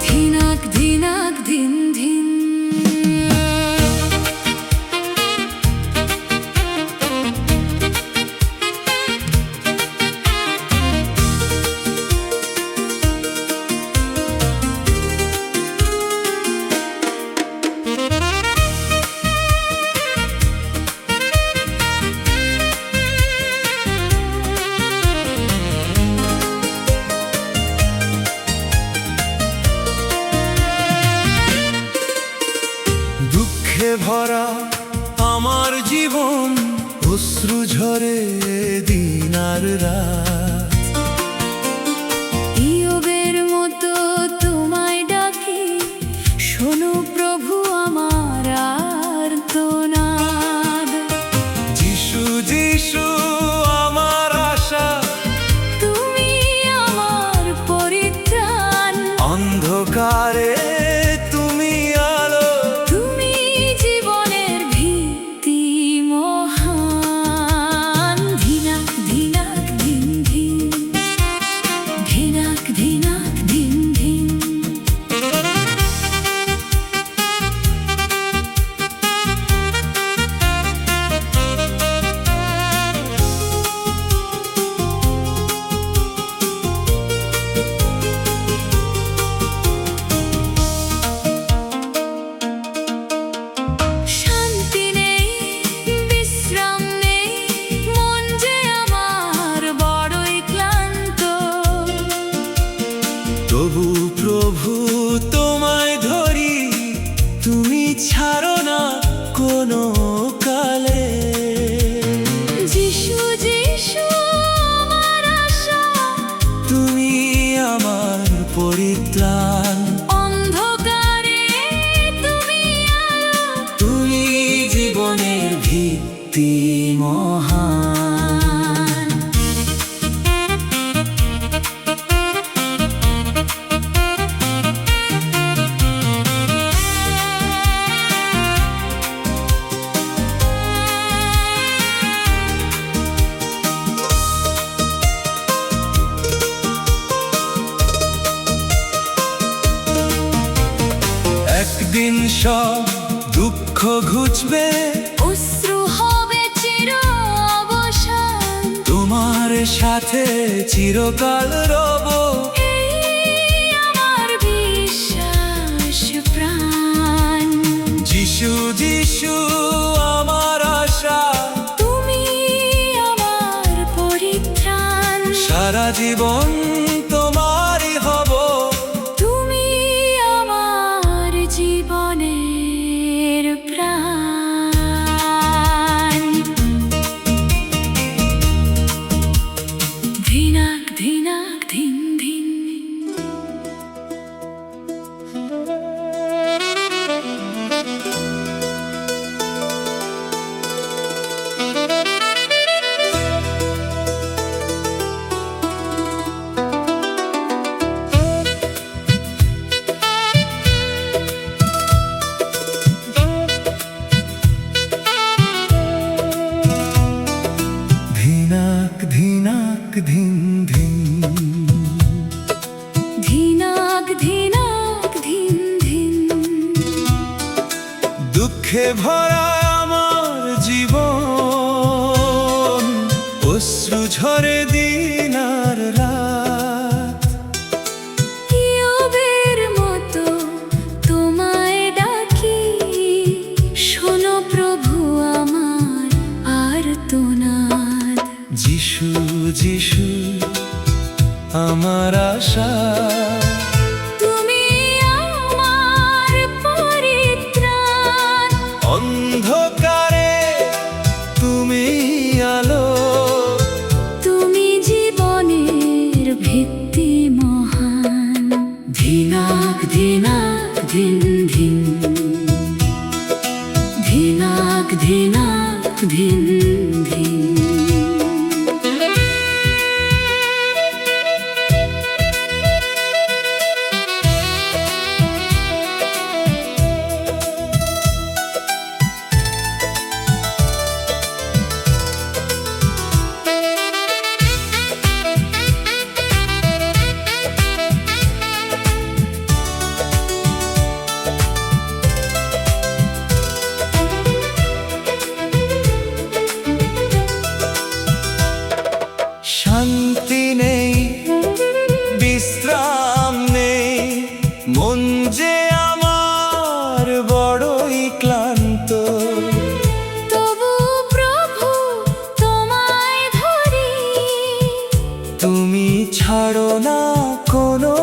ধিনাক ধিনাক ধিন ধিন। দুঃখে ভরা আমার জীবন, অশ্রু ঝরে দিন আর রাত। ইয়োবের মতো তোমায় ডাকি, শোনো প্রভু আমার আর্তনাদ। যিশু যিশু আমার আশা, তুমি আমার পরিত্রাণ। অন্ধকারে তুমি আলো, তুমি জীবনের ভিত্তি মহান। ধিনাক ধিনাক ধিন ধিন, ধিনাক ধিনাক ধিন ধিন। শান্তি নেই, বিশ্রাম নেই, মন যে আমার বড়ই ক্লান্ত। তবু প্রভু তোমায় ধরি, তুমি ছাড়ো না কোনো কালে। যিশু যিশু আমার আশা, তুমি আমার পরিত্রাণ, অন্ধকারে তুমি আলো। তুমি জীবনের ভিত্তি মহান। একদিন সব দুঃখ ঘুচবে, অশ্রু হবে চির অবসান। তোমার সাথে চিরকাল রব। এই আমার বিশ্বাস প্রাণ। যিশু যিশু আমার আশা, তুমি আমার পরিত্রাণ। সারা জীবন তোমারই হব। তুমি আমার জীবনের প্রাণ। ধিনাক ধিনাক ধিন ধিন। ধিনাক ধিনাক ধিন ধিন, ধিনাক ধিনাক ধিন ধিন। দুঃখে ভরা আমার জীবন, অশ্রু ঝরে দিন আর রাত। ইয়োবের মতো তোমায় ডাকি, শোনো প্রভু আমার আর্তনাদ। যিশু যিশু আমার আশা, তুমি আমার পরিত্রাণ। অন্ধকারে তুমি আলো, তুমি জীবনের ভিত্তি মহান। ধিনাক ধিনাক ধিন ধিন, ধিনাক ধিনাক ধিন ধিন। বিশ্রাম নেই, মন যে আমার বড়ই ক্লান্ত। তবু প্রভু তোমায় ধরি, তুমি ছাড়ো না কোনো